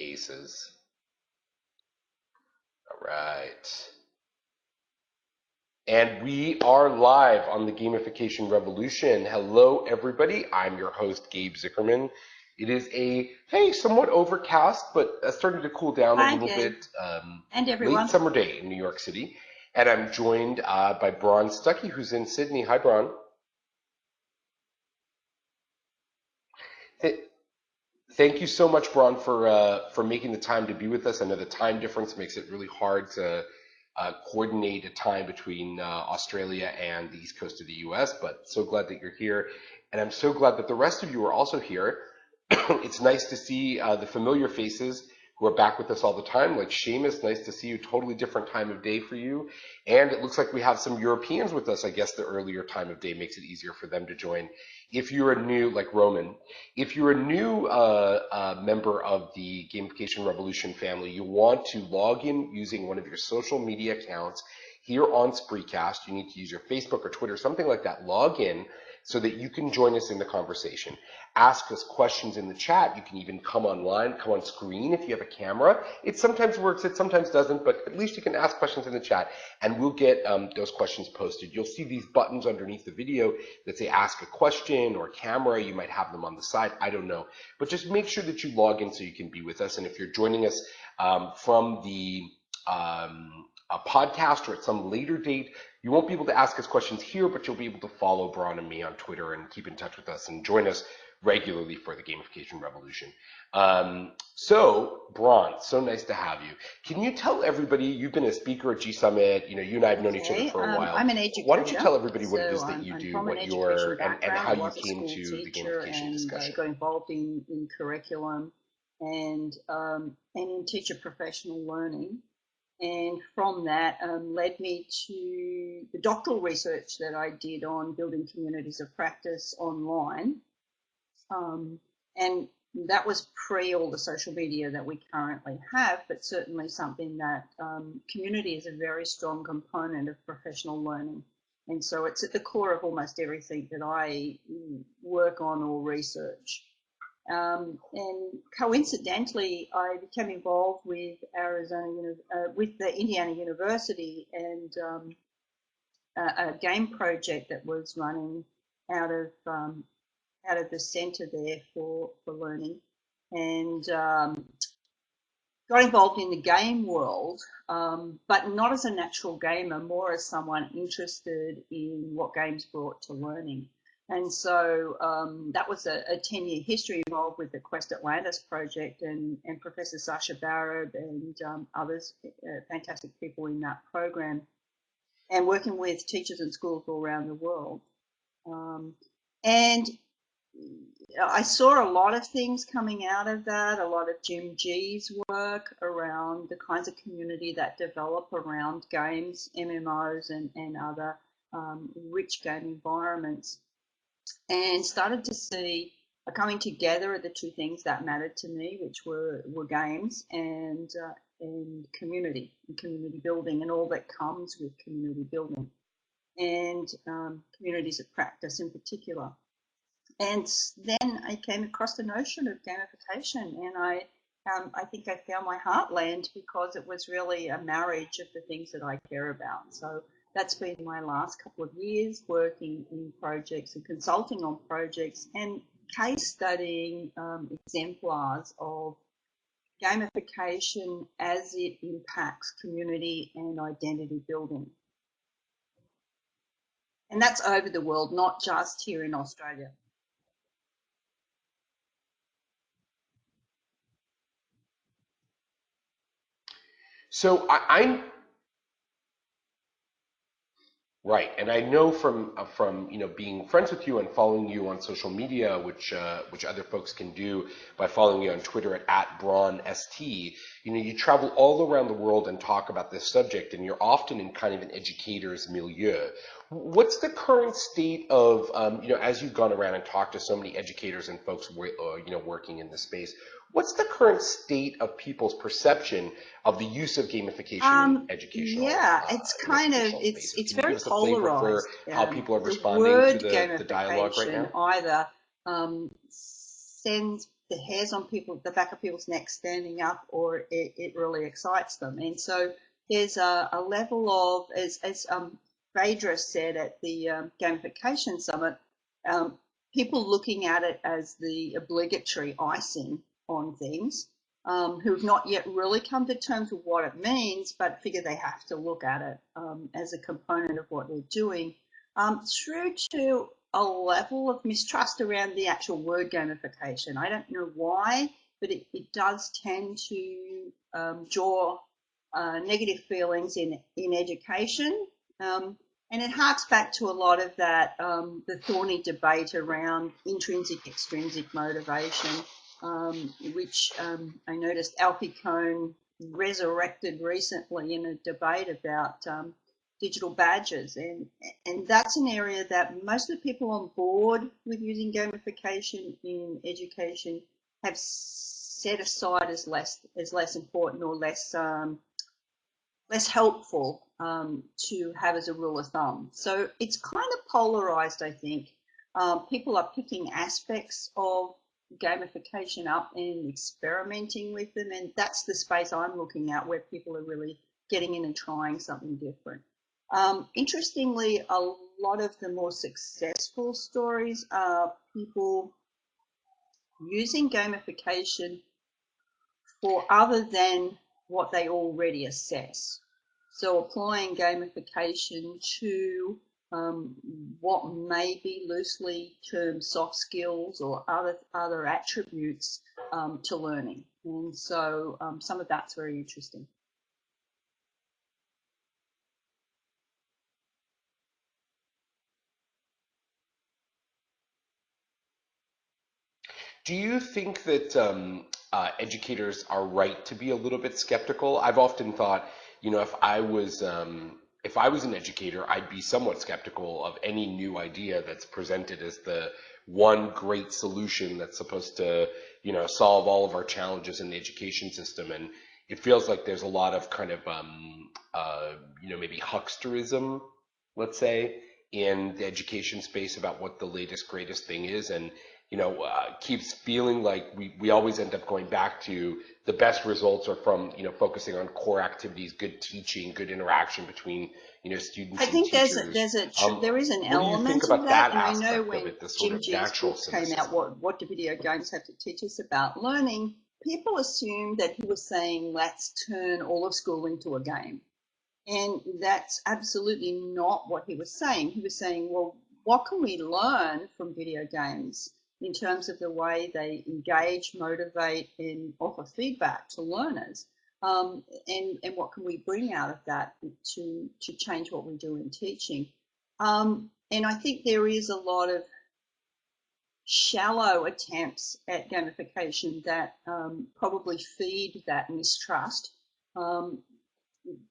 Aces. All right. And we are live on the Gamification Revolution. Hello, everybody. I'm your host, Gabe Zickerman. It is somewhat overcast, but starting to cool down a little bit. And everyone. Late summer day in New York City. And I'm joined by Bron Stuckey, who's in Sydney. Hi, Bron. Thank you so much, Bron, for making the time to be with us. I know the time difference makes it really hard to coordinate a time between Australia and the East Coast of the US, but so glad that you're here. And I'm so glad that the rest of you are also here. It's nice to see the familiar faces who are back with us all the time, like Seamus. Nice to see you. Totally different time of day for you. And it looks like we have some Europeans with us. I guess the earlier time of day makes it easier for them to join. If you're a new, like Roman, if you're a new member of the Gamification Revolution family, you want to log in using one of your social media accounts here on Spreecast. You need to use your Facebook or Twitter, something like that. Log in so that you can join us in the conversation. Ask us questions in the chat. You can even come online, come on screen if you have a camera. It sometimes works, it sometimes doesn't, but at least you can ask questions in the chat and we'll get those questions posted. You'll see these buttons underneath the video that say ask a question or camera. You might have them on the side. I don't know. But just make sure that you log in so you can be with us. And if you're joining us from the a podcast or at some later date, you won't be able to ask us questions here, but you'll be able to follow Bron and me on Twitter and keep in touch with us and join us regularly for the Gamification Revolution. So, Bron, so nice to have you. Can you tell everybody, you've been a speaker at G Summit, you and I have known each other for a while. I'm an educator. Why don't you tell everybody what it is that you do, what your, and how you came to the gamification discussion? I got involved in curriculum and in teacher professional learning. And from that led me to the doctoral research that I did on building communities of practice online. And that was pre all the social media that we currently have, but certainly something that community is a very strong component of professional learning. And so it's at the core of almost everything that I work on or research. And coincidentally, I became involved with with the Indiana University and a game project that was running out of the center there for learning, and got involved in the game world, but not as a natural gamer, more as someone interested in what games brought to learning. And so that was a 10-year history involved with the Quest Atlantis project and Professor Sasha Barab and others, fantastic people in that program, and working with teachers and schools all around the world. And I saw a lot of things coming out of that, a lot of Jim G's work around the kinds of community that develop around games, MMOs, and other rich game environments. And started to see a coming together of the two things that mattered to me, which were games and community building and all that comes with community building and communities of practice in particular. And then I came across the notion of gamification, and I think I found my heartland because it was really a marriage of the things that I care about. So that's been my last couple of years, working in projects and consulting on projects and case studying exemplars of gamification as it impacts community and identity building. And that's over the world, not just here in Australia. So I'm right, and I know from being friends with you and following you on social media, which other folks can do by following you on Twitter at BronST. You travel all around the world and talk about this subject, and you're often in kind of an educator's milieu. What's the current state of as you've gone around and talked to so many educators and folks working in this space? What's the current state of people's perception of the use of gamification in educational? Yeah, it's kind of it's very polarized. How people are responding to the dialogue right now. Either sends the hairs on the back of people's necks standing up, or it really excites them. And so there's a level of, as Phaedra said at the Gamification Summit, people looking at it as the obligatory icing on things, who've not yet really come to terms with what it means, but figure they have to look at it as a component of what they're doing, through to a level of mistrust around the actual word gamification. I don't know why, but it does tend to draw negative feelings in education. And it harks back to a lot of that, the thorny debate around intrinsic, extrinsic motivation, which I noticed Alfie Kohn resurrected recently in a debate about digital badges. And that's an area that most of the people on board with using gamification in education have set aside as less important or less helpful to have as a rule of thumb. So it's kind of polarized, I think. People are picking aspects of gamification up and experimenting with them, and that's the space I'm looking at, where people are really getting in and trying something different. Interestingly, a lot of the more successful stories are people using gamification for other than what they already assess. So applying gamification to what may be loosely termed soft skills or other attributes to learning. And so some of that's very interesting. Do you think that educators are right to be a little bit skeptical? I've often thought, if I was an educator, I'd be somewhat skeptical of any new idea that's presented as the one great solution that's supposed to, solve all of our challenges in the education system. And it feels like there's a lot of kind of, maybe hucksterism, let's say, in the education space about what the latest, greatest thing is. And keeps feeling like we always end up going back to the best results are from, focusing on core activities, good teaching, good interaction between, students I and think teachers. there is an What do you think element of about that, that and I know aspect of when it, the sort Jim of G's natural book came out, cynicism? what do video games have to teach us about learning? People assumed that he was saying, let's turn all of school into a game. And that's absolutely not what he was saying. He was saying, well, what can we learn from video games in terms of the way they engage, motivate, and offer feedback to learners? And what can we bring out of that to change what we do in teaching? And I think there is a lot of shallow attempts at gamification that probably feed that mistrust.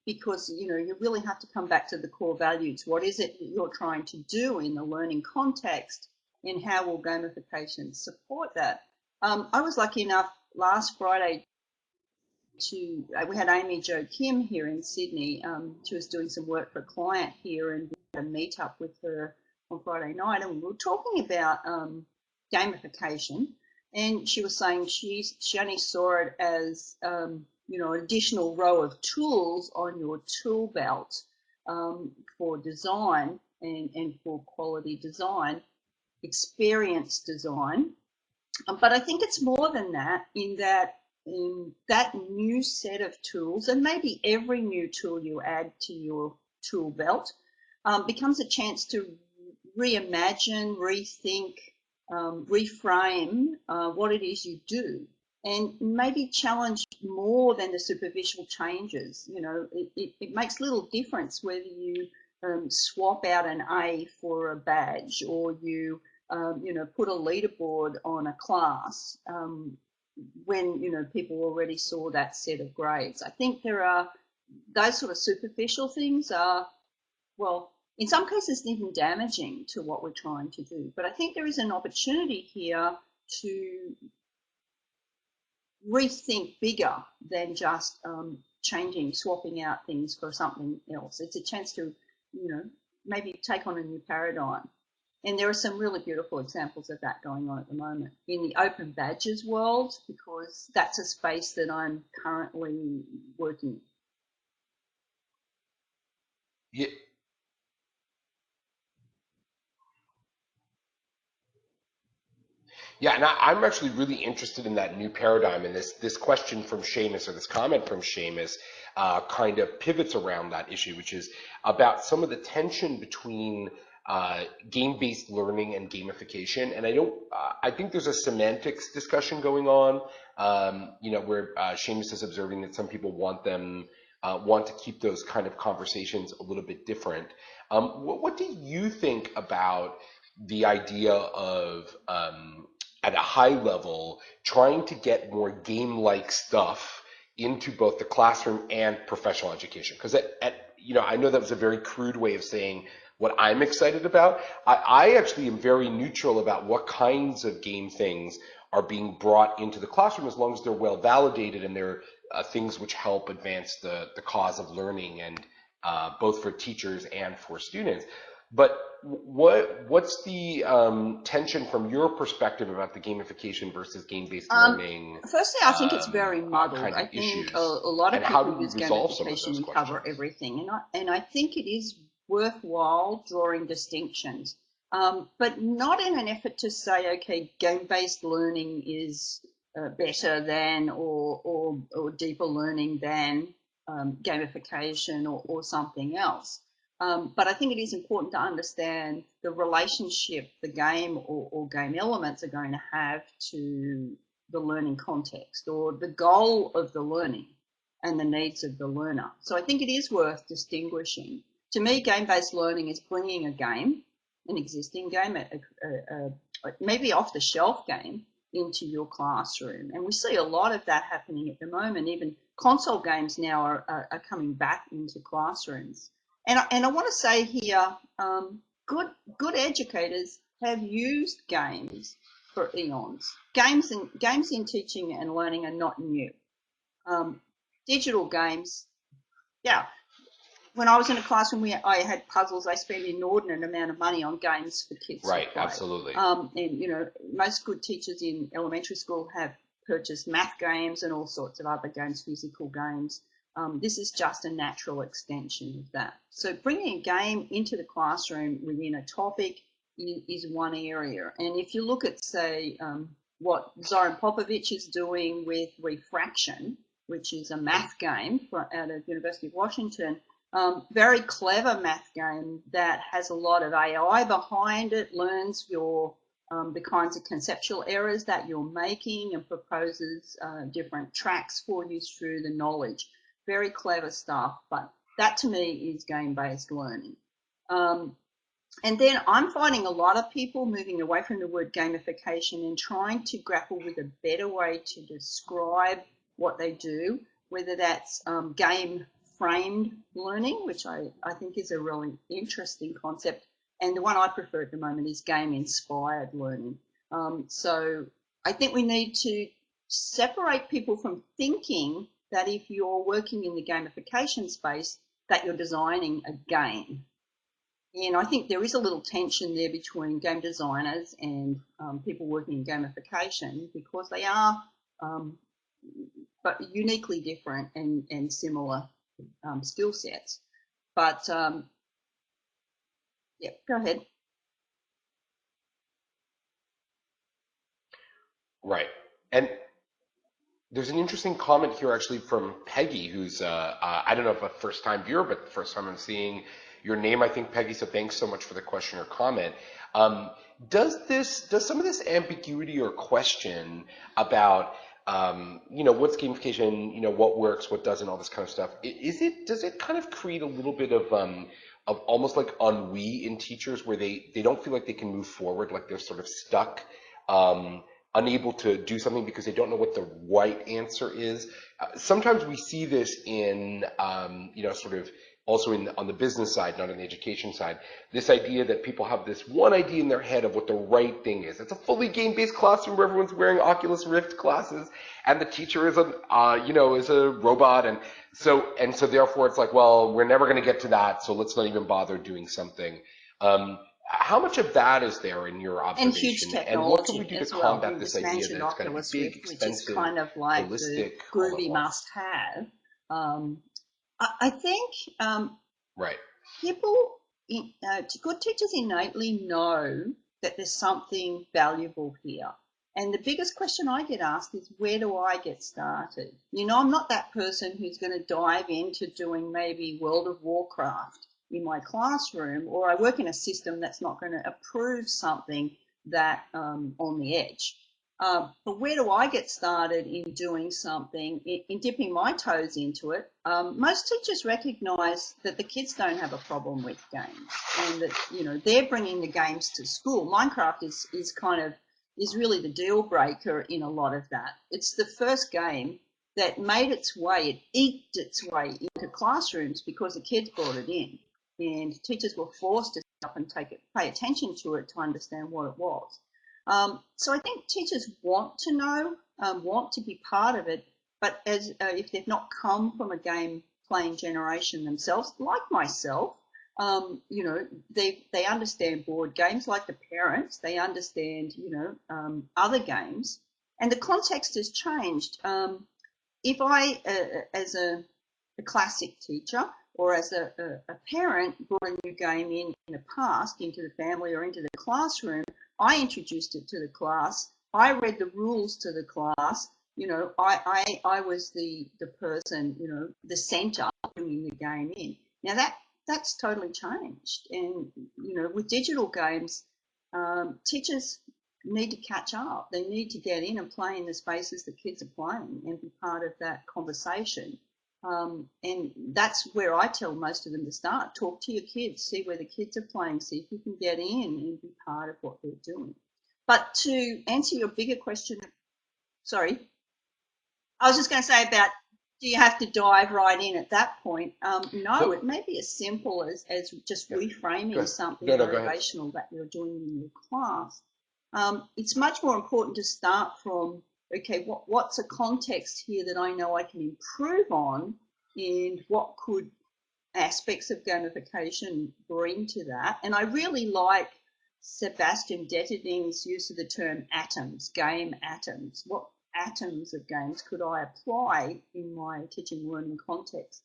Because you really have to come back to the core values. What is it that you're trying to do in the learning context, and how will gamification support that? I was lucky enough last Friday we had Amy Jo Kim here in Sydney. She was doing some work for a client here, and we had a meet up with her on Friday night, and we were talking about gamification. And she was saying she only saw it as an additional row of tools on your tool belt for design and for quality design, experience design. But I think it's more than that, in that new set of tools, and maybe every new tool you add to your tool belt becomes a chance to reimagine, rethink, reframe what it is you do, and maybe challenge more than the superficial changes. It makes little difference whether you swap out an A for a badge, or you put a leaderboard on a class when people already saw that set of grades. I think there are those sort of superficial things are, well, in some cases even damaging to what we're trying to do. But I think there is an opportunity here to rethink bigger than just swapping out things for something else. It's a chance to maybe take on a new paradigm. And there are some really beautiful examples of that going on at the moment in the open badges world, because that's a space that I'm currently working. Yeah, yeah, and I'm actually really interested in that new paradigm, and this question from Seamus, or this comment from Seamus, kind of pivots around that issue, which is about some of the tension between game-based learning and gamification. And I think there's a semantics discussion going on, where Seamus is observing that some people want to keep those kind of conversations a little bit different. What do you think about the idea of at a high level, trying to get more game-like stuff into both the classroom and professional education? Because I know that was a very crude way of saying what I'm excited about. I actually am very neutral about what kinds of game things are being brought into the classroom, as long as they're well validated and they're things which help advance the cause of learning, and both for teachers and for students. But what's the tension from your perspective about the gamification versus game-based learning Firstly, I think it's very muddled. kind of I think a issues, lot and of how people do we use resolve some of gamification those and cover questions? everything, and I think it is worthwhile drawing distinctions, but not in an effort to say, okay, game-based learning is better than or deeper learning than gamification or something else. But I think it is important to understand the relationship the game or game elements are going to have to the learning context, or the goal of the learning and the needs of the learner. So I think it is worth distinguishing. To me, game-based learning is bringing a game, an existing game, maybe off-the-shelf game, into your classroom. And we see a lot of that happening at the moment. Even console games now are coming back into classrooms. And I want to say here, good educators have used games for eons. Games in teaching and learning are not new. Um, Digital games, yeah. When I was in a classroom, I had puzzles. I spent an inordinate amount of money on games for kids to Right, play. absolutely. And most good teachers in elementary school have purchased math games and all sorts of other games, physical games. This is just a natural extension of that. So bringing a game into the classroom within a topic is one area. And if you look at, say, what Zoran Popovic is doing with Refraction, which is a math game out of University of Washington, very clever math game that has a lot of AI behind it, learns the kinds of conceptual errors that you're making, and proposes different tracks for you through the knowledge. Very clever stuff, but that to me is game-based learning. And then I'm finding a lot of people moving away from the word gamification and trying to grapple with a better way to describe what they do, whether that's game framed learning, which I think is a really interesting concept. And the one I prefer at the moment is game inspired learning. So I think we need to separate people from thinking that if you're working in the gamification space, that you're designing a game. And I think there is a little tension there between game designers and people working in gamification, because they are but uniquely different and similar skill sets. But yeah, go ahead. Right. And there's an interesting comment here actually from Peggy, who's I don't know if a first time viewer, but the first time I'm seeing your name, I think, Peggy. So thanks so much for the question or comment. Um, does some of this ambiguity or question about what's gamification, what works, what doesn't, all this kind of stuff, does it kind of create a little bit of almost like ennui in teachers, where they don't feel like they can move forward, like they're sort of stuck, um, unable to do something because they don't know what the right answer is. Sometimes we see this in, sort of also on the business side, not on the education side, this idea that people have this one idea in their head of what the right thing is. It's a fully game-based classroom where everyone's wearing Oculus Rift glasses, and the teacher is a robot, and so therefore it's like, well, we're never going to get to that, so let's not even bother doing something. Um, How much of that is there in your And huge observation, and what can we technology do to as well. combat You this just idea that mentioned it's got to be Oculus big, Rift, which is expensive, kind of like the holistic, all at groovy once? must-have. Um, I think Right. people, good teachers innately know that there's something valuable here. And the biggest question I get asked is, where do I get started? You know, I'm not that person who's going to dive into doing maybe World of Warcraft in my classroom, or I work in a system that's not going to approve something that on the edge. But where do I get started in doing something, in dipping my toes into it? Most teachers recognise that the kids don't have a problem with games, and that, you know, they're bringing the games to school. Minecraft is really the deal breaker in a lot of that. It's the first game that made its way, it eked its way into classrooms because the kids brought it in, and teachers were forced to stop and pay attention to it to understand what it was. So I think teachers want to know, want to be part of it, but as if they've not come from a game playing generation themselves, like myself, you know, they understand board games like the parents. They understand, you know, other games, and the context has changed. If I, as a classic teacher, or as a parent, brought a new game in the past into the family or into the classroom, I introduced it to the class. I read the rules to the class. You know, I was the person, you know, the center bringing the game in. Now that's totally changed. And, you know, with digital games, teachers need to catch up. They need to get in and play in the spaces that kids are playing and be part of that conversation. And that's where I tell most of them to start. Talk to your kids, see where the kids are playing, see if you can get in and be part of what they're doing. But to answer your bigger question, sorry, I was just going to say about, do you have to dive right in at that point? No, it may be as simple as just reframing something No, go ahead. motivational that you're doing in your class. It's much more important to start from, okay, what's a context here that I know I can improve on, and what could aspects of gamification bring to that? And I really like Sebastian Detterding's use of the term atoms, game atoms. What atoms of games could I apply in my teaching learning context?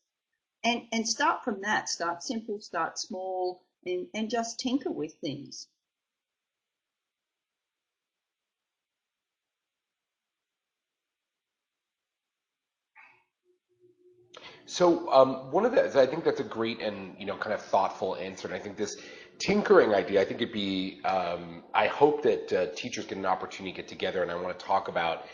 And start from that, start simple, start small, and just tinker with things. So one of the, I think that's a great and kind of thoughtful answer. And I think this tinkering idea, I think it'd be, I hope that teachers get an opportunity to get together, and I want to talk about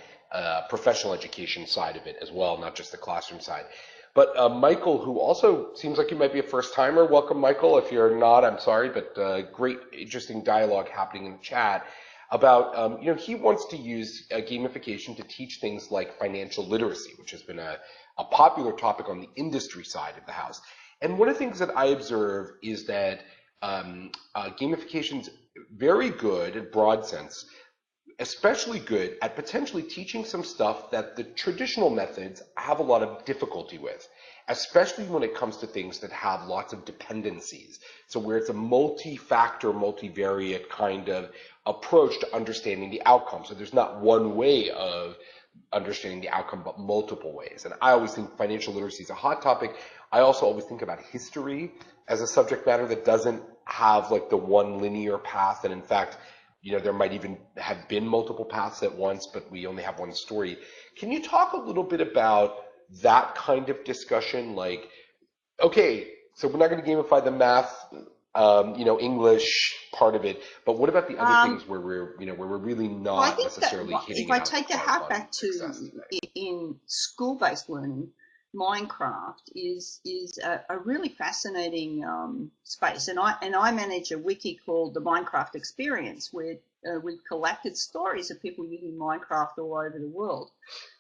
professional education side of it as well, not just the classroom side. But Michael, who also seems like you might be a first timer, welcome, Michael. If you're not, I'm sorry, but great, interesting dialogue happening in the chat about, he wants to use gamification to teach things like financial literacy, which has been a popular topic on the industry side of the house. And one of the things that I observe is that gamification's very good in broad sense, especially good at potentially teaching some stuff that the traditional methods have a lot of difficulty with, especially when it comes to things that have lots of dependencies. So where it's a multi-factor, multivariate kind of approach to understanding the outcome. So there's not one way of understanding the outcome, but multiple ways. And I always think financial literacy is a hot topic. I also always think about history as a subject matter that doesn't have like the one linear path. And in fact, there might even have been multiple paths at once, but we only have one story. Can you talk a little bit about that kind of discussion? Like, okay, so we're not going to gamify the math, English part of it, but what about the other things where we're really Well, I not think that necessarily hitting if it I out the take the park hat on back success to today? in school-based learning, Minecraft is a really fascinating space, and I manage a wiki called the Minecraft Experience, where we've collected stories of people using Minecraft all over the world,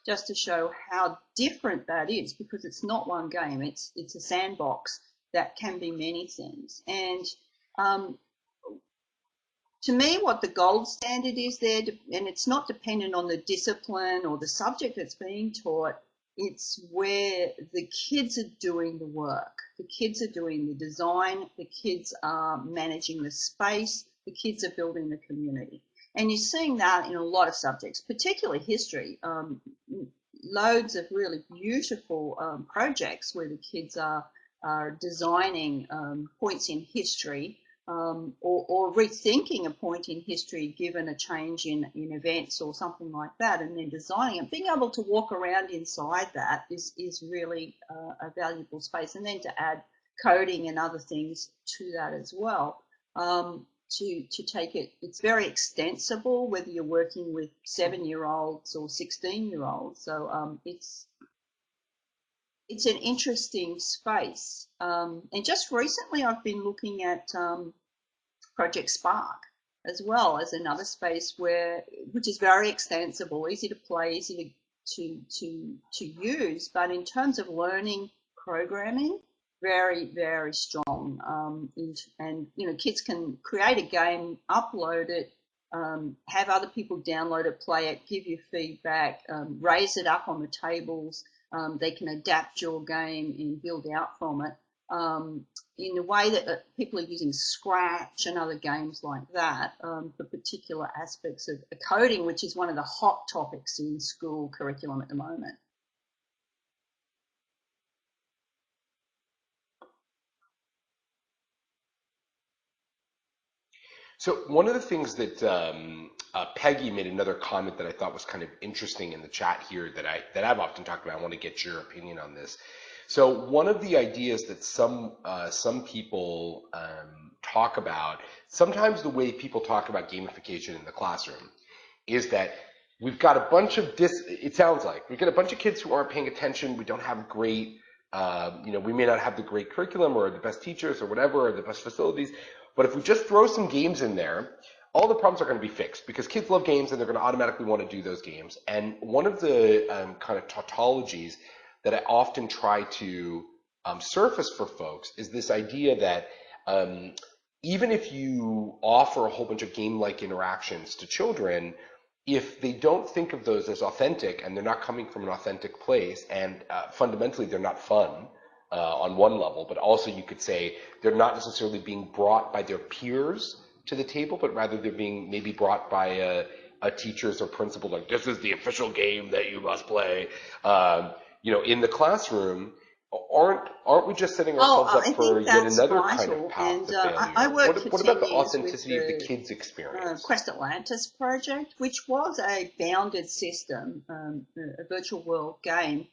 just to show how different that is, because it's not one game; it's a sandbox that can be many things. And um, to me, what the gold standard is there, and it's not dependent on the discipline or the subject that's being taught, it's where the kids are doing the work. The kids are doing the design, the kids are managing the space, the kids are building the community. And you're seeing that in a lot of subjects, particularly history. Loads of really beautiful projects where the kids are designing points in history, or rethinking a point in history given a change in events or something like that, and then designing it. Being able to walk around inside that is really a valuable space, and then to add coding and other things to that as well. To take it, it's very extensible whether you're working with 7-year-olds or 16-year-olds. So it's an interesting space. And just recently, I've been looking at Project Spark as well as another space which is very extensible, easy to play, easy to use, but in terms of learning programming, very, very strong. And kids can create a game, upload it, have other people download it, play it, give you feedback, raise it up on the tables. They can adapt your game and build out from it. In a way that people are using Scratch and other games like that for particular aspects of coding, which is one of the hot topics in school curriculum at the moment. So one of the things that Peggy made another comment that I thought was kind of interesting in the chat here that I've often talked about. I want to get your opinion on this. So one of the ideas that some people talk about, sometimes the way people talk about gamification in the classroom is that we've got a bunch of it sounds like we've got a bunch of kids who aren't paying attention. We don't have great, we may not have the great curriculum or the best teachers or whatever, or the best facilities. But if we just throw some games in there, all the problems are going to be fixed because kids love games and they're going to automatically want to do those games. And one of the kind of tautologies that I often try to surface for folks is this idea that even if you offer a whole bunch of game-like interactions to children, if they don't think of those as authentic and they're not coming from an authentic place, and fundamentally they're not fun on one level, but also you could say they're not necessarily being brought by their peers to the table, but rather they're being maybe brought by a teachers or principal, like this is the official game that you must play. In the classroom, aren't we just setting ourselves up for yet another kind of path to failure? I worked for What 10 about the years authenticity with of the kids' experience? Quest Atlantis project, which was a bounded system, a virtual world game.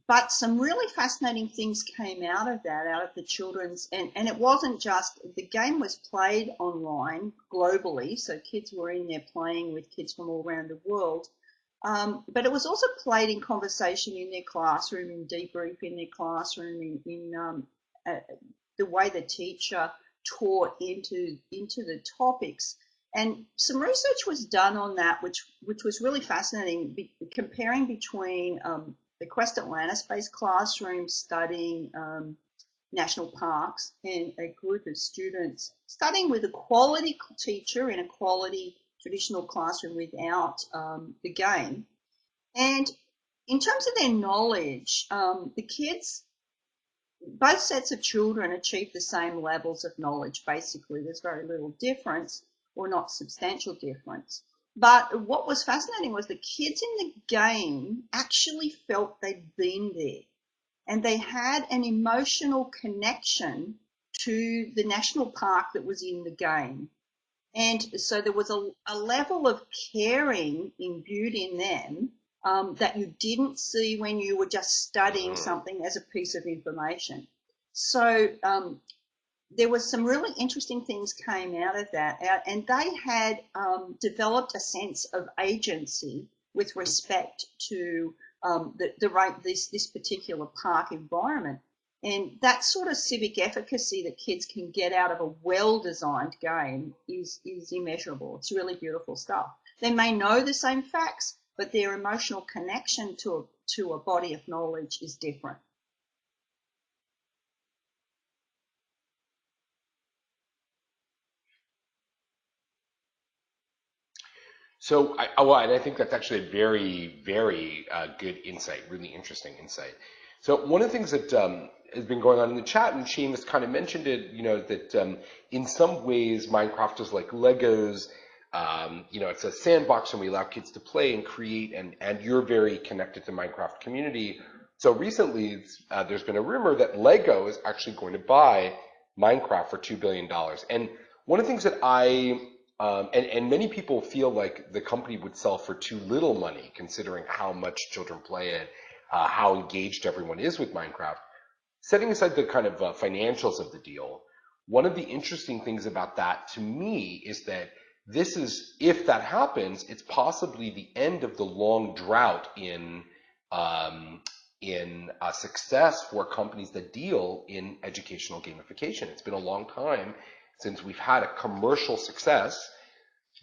But some really fascinating things came out of that, out of the children's, and it wasn't just, the game was played online globally, so kids were in there playing with kids from all around the world. But it was also played in conversation in their classroom, in debrief in their classroom, in the way the teacher taught into the topics. And some research was done on that, which was really fascinating, comparing between the Quest Atlantis-based classroom studying national parks and a group of students studying with a quality teacher in a quality traditional classroom without the game. And in terms of their knowledge, the kids, both sets of children achieved the same levels of knowledge. Basically, there's very little difference or not substantial difference. But what was fascinating was the kids in the game actually felt they'd been there, and they had an emotional connection to the national park that was in the game. And so there was a level of caring imbued in them that you didn't see when you were just studying something as a piece of information. So there was some really interesting things came out of that, and they had developed a sense of agency with respect to this particular park environment. And that sort of civic efficacy that kids can get out of a well-designed game is immeasurable. It's really beautiful stuff. They may know the same facts, but their emotional connection to a body of knowledge is different. So, and I think that's actually a very, very good insight, really interesting insight. So, one of the things that has been going on in the chat, and Seamus kind of mentioned it, that in some ways Minecraft is like Legos. It's a sandbox and we allow kids to play and create, and you're very connected to Minecraft community. So recently, there's been a rumor that Lego is actually going to buy Minecraft for $2 billion. And one of the things that and many people feel like the company would sell for too little money, considering how much children play it, how engaged everyone is with Minecraft. Setting aside the kind of financials of the deal, one of the interesting things about that to me is that this is, if that happens, it's possibly the end of the long drought in success for companies that deal in educational gamification. It's been a long time since we've had a commercial success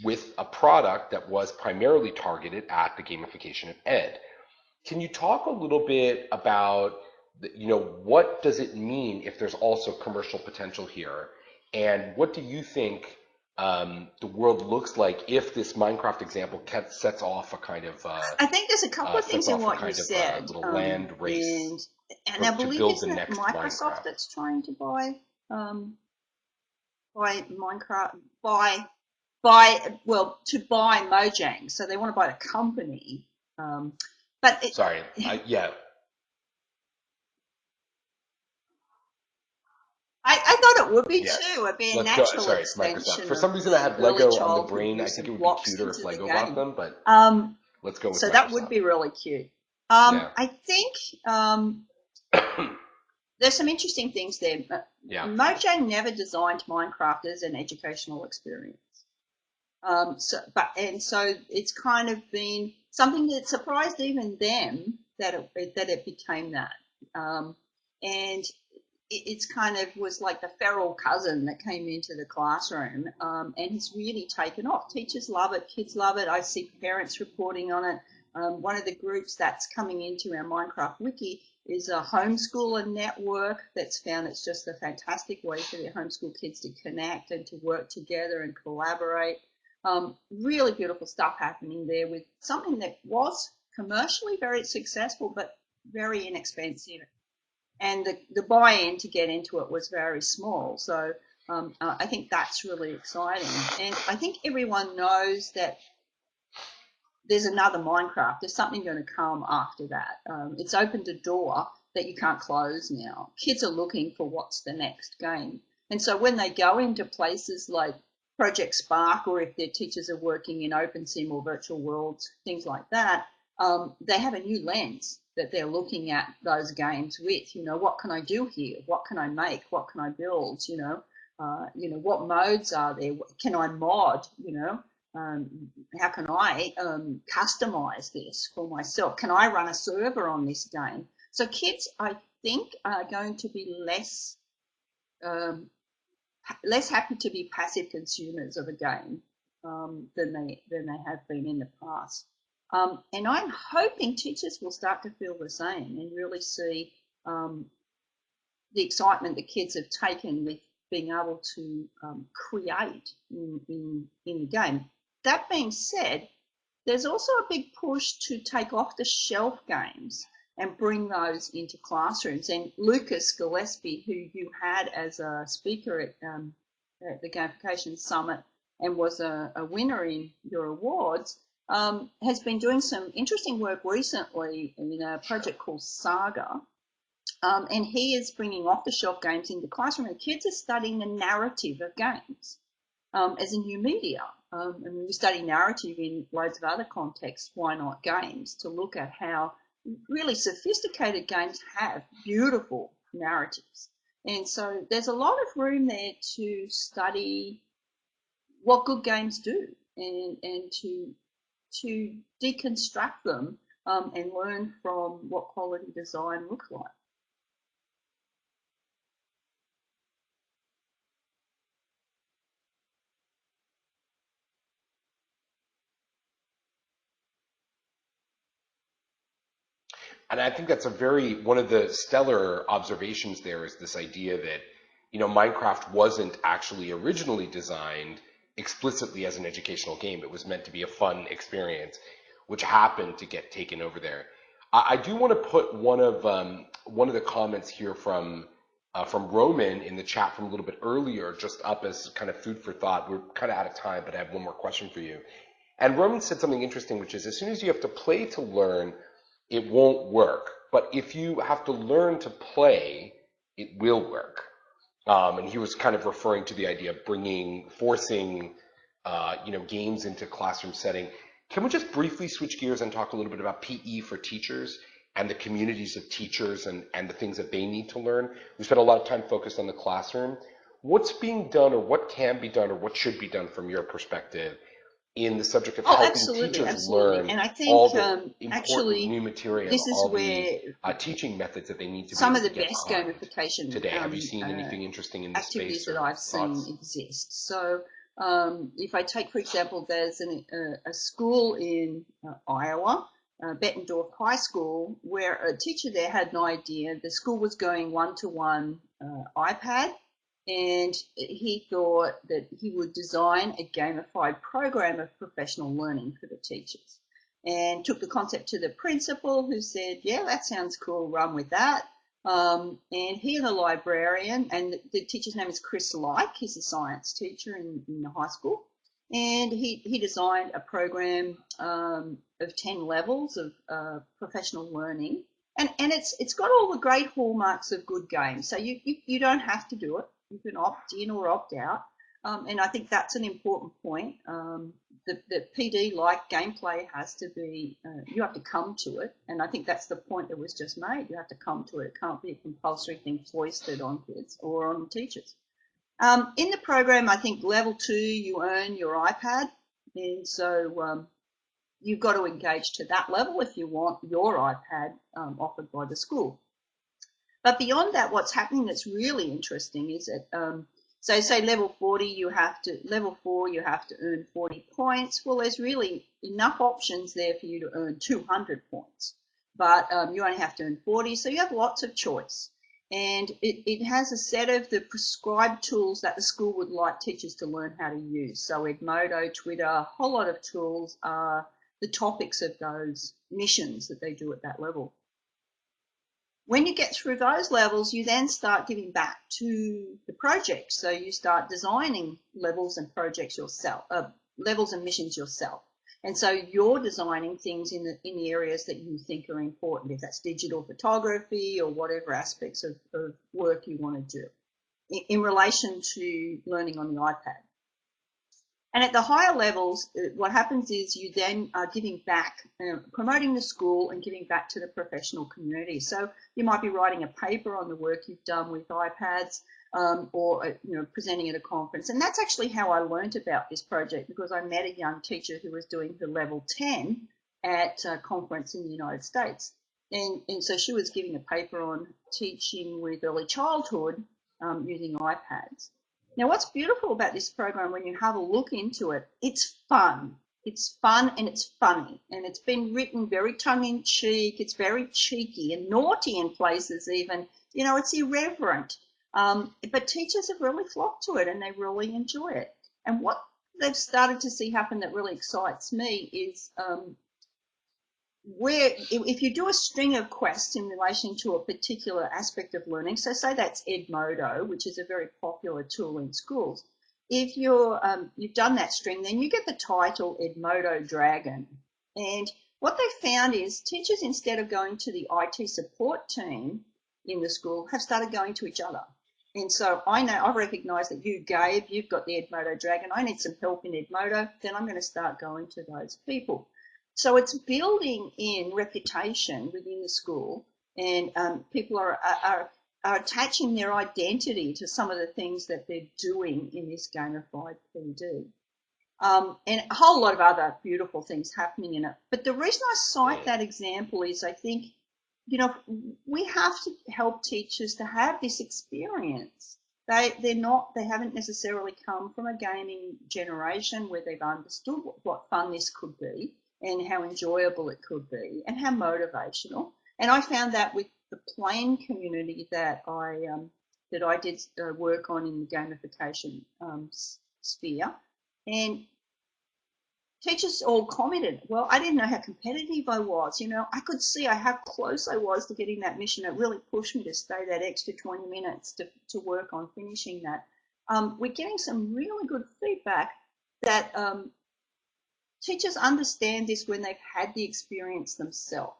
with a product that was primarily targeted at the gamification of ed. Can you talk a little bit about, what does it mean if there's also commercial potential here? And what do you think the world looks like if this Minecraft example sets off a kind of I think there's a couple of things in what you said, little land race and I to believe build isn't the it next Microsoft Minecraft? that's trying to buy Minecraft, to buy Mojang. So they want to buy the company. But Sorry, yeah. I thought it would be Yes. too. It'd be a Let's go. natural Sorry, Microsoft. extension For of some reason, I the had early Lego on the childhood brain. I use think it of would be blocks cuter if into the Lego bought game. them, but let's go with So Microsoft. that would be really cute. Yeah. I think there's some interesting things there. Yeah. Mojang never designed Minecraft as an educational experience. So it's kind of been something that surprised even them that it became that. And it's kind of was like the feral cousin that came into the classroom, and it's really taken off. Teachers love it, kids love it. I see parents reporting on it. One of the groups that's coming into our Minecraft wiki is a homeschooler network that's found it's just a fantastic way for their homeschool kids to connect and to work together and collaborate. Really beautiful stuff happening there with something that was commercially very successful but very inexpensive, and the buy-in to get into it was very small. So I think that's really exciting, and I think everyone knows that there's another Minecraft. There's something going to come after that. It's opened a door that you can't close now. Kids are looking for what's the next game. And so when they go into places like Project Spark, or if their teachers are working in OpenSim or virtual worlds, things like that, they have a new lens that they're looking at those games with. What can I do here? What can I make? What can I build? What modes are there? Can I mod? How can I customize this for myself? Can I run a server on this game? So kids, I think, are going to be less happy to be passive consumers of a game than they have been in the past. And I'm hoping teachers will start to feel the same and really see the excitement that kids have taken with being able to create in the game. That being said, there's also a big push to take off-the-shelf games and bring those into classrooms. And Lucas Gillespie, who you had as a speaker at the Gamification Summit and was a winner in your awards, has been doing some interesting work recently in a project called Saga. And he is bringing off-the-shelf games into the classroom, and kids are studying the narrative of games as a new media. And we study narrative in loads of other contexts. Why not games? To look at how really sophisticated games have beautiful narratives. And so there's a lot of room there to study what good games do and to deconstruct them and learn from what quality design looks like. And I think that's one of the stellar observations there is this idea that, Minecraft wasn't actually originally designed explicitly as an educational game. It was meant to be a fun experience, which happened to get taken over there. I do want to put one of the comments here from Roman in the chat from a little bit earlier, just up as kind of food for thought. We're kind of out of time, but I have one more question for you. And Roman said something interesting, which is as soon as you have to play to learn, it won't work. But if you have to learn to play, it will work. And he was kind of referring to the idea of forcing, games into classroom setting. Can we just briefly switch gears and talk a little bit about PE for teachers and the communities of teachers and the things that they need to learn? We spent a lot of time focused on the classroom. What's being done or what can be done or what should be done from your perspective in the subject of Oh, helping absolutely, teachers absolutely. learn And I think all the important actually new material, this is all the where teaching methods that they need to be some able of to the get best behind gamification today? Have you seen anything interesting in this activities space that or I've seen thoughts? exist. So if I take, for example, there's a school in Iowa, Bettendorf High School, where a teacher there had an idea. The school was going one-to-one iPad, and he thought that he would design a gamified program of professional learning for the teachers, and took the concept to the principal, who said, yeah, that sounds cool, run with that. And he and the librarian, and the teacher's name is Chris Like, he's a science teacher in the high school, and he designed a program of 10 levels of professional learning. And it's got all the great hallmarks of good games. So you don't have to do it. You can opt in or opt out. And I think that's an important point. The PD, like gameplay, has to be, you have to come to it. And I think that's the point that was just made. You have to come to it. It can't be a compulsory thing foisted on kids or on teachers. In the program, I think level 2, you earn your iPad. And so you've got to engage to that level if you want your iPad offered by the school. But beyond that, what's happening that's really interesting is that, so say level 40, level 4, you have to earn 40 points. Well, there's really enough options there for you to earn 200 points, but you only have to earn 40, so you have lots of choice. And it has a set of the prescribed tools that the school would like teachers to learn how to use. So Edmodo, Twitter, a whole lot of tools are the topics of those missions that they do at that level. When you get through those levels, you then start giving back to the project. So you start designing levels and projects yourself, levels and missions yourself. And so you're designing things in the areas that you think are important, if that's digital photography or whatever aspects of work you want to do in relation to learning on the iPad. And at the higher levels, what happens is you then are giving back, promoting the school and giving back to the professional community. So you might be writing a paper on the work you've done with iPads, or presenting at a conference. And that's actually how I learned about this project, because I met a young teacher who was doing her level 10 at a conference in the United States. And so she was giving a paper on teaching with early childhood using iPads. Now, what's beautiful about this program, when you have a look into it, it's fun. It's fun and it's funny, and it's been written very tongue-in-cheek. It's very cheeky and naughty in places even. It's irreverent. But teachers have really flocked to it and they really enjoy it. And what they've started to see happen that really excites me is where if you do a string of quests in relation to a particular aspect of learning, so say that's Edmodo, which is a very popular tool in schools. If you've done that string, then you get the title Edmodo Dragon. And what they found is teachers, instead of going to the IT support team in the school, have started going to each other. And so I recognize that you, Gabe, you've got the Edmodo Dragon. I need some help in Edmodo. Then I'm going to start going to those people. So it's building in reputation within the school, and people are attaching their identity to some of the things that they're doing in this gamified PD. And a whole lot of other beautiful things happening in it. But the reason I cite that example is I think, we have to help teachers to have this experience. They haven't necessarily come from a gaming generation where they've understood what fun this could be and how enjoyable it could be and how motivational. And I found that with the Plain community that I did work on in the gamification sphere. And teachers all commented, well, I didn't know how competitive I was. I could see how close I was to getting that mission. It really pushed me to stay that extra 20 minutes to work on finishing that. We're getting some really good feedback that teachers understand this when they've had the experience themselves.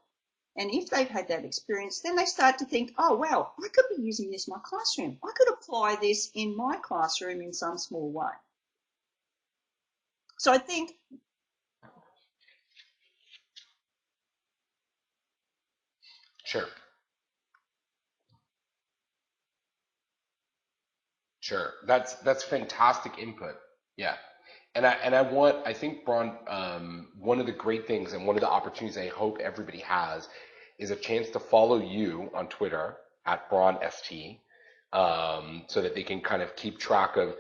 And if they've had that experience, then they start to think, oh, wow, I could be using this in my classroom. I could apply this in my classroom in some small way. So I think Sure. Sure. That's fantastic input. Yeah. I think, Bron, one of the great things and one of the opportunities I hope everybody has is a chance to follow you on Twitter at BronST, so that they can kind of keep track of,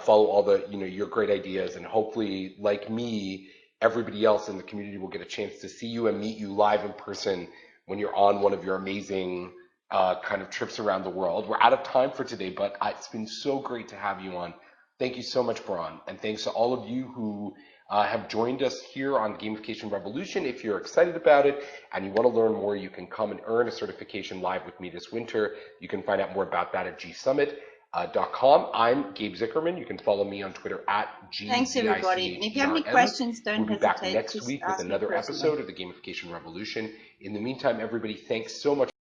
follow all the, your great ideas, and hopefully, like me, everybody else in the community will get a chance to see you and meet you live in person when you're on one of your amazing kind of trips around the world. We're out of time for today, but it's been so great to have you on. Thank you so much, Bron. And thanks to all of you who have joined us here on Gamification Revolution. If you're excited about it and you want to learn more, you can come and earn a certification live with me this winter. You can find out more about that at gsummit.com. I'm Gabe Zickerman. You can follow me on Twitter at thanks, everybody. And if you have any GZICHERM. questions, don't We'll be back hesitate. next Just week with ask me another personally. episode of the Gamification Revolution. In the meantime, everybody, thanks so much.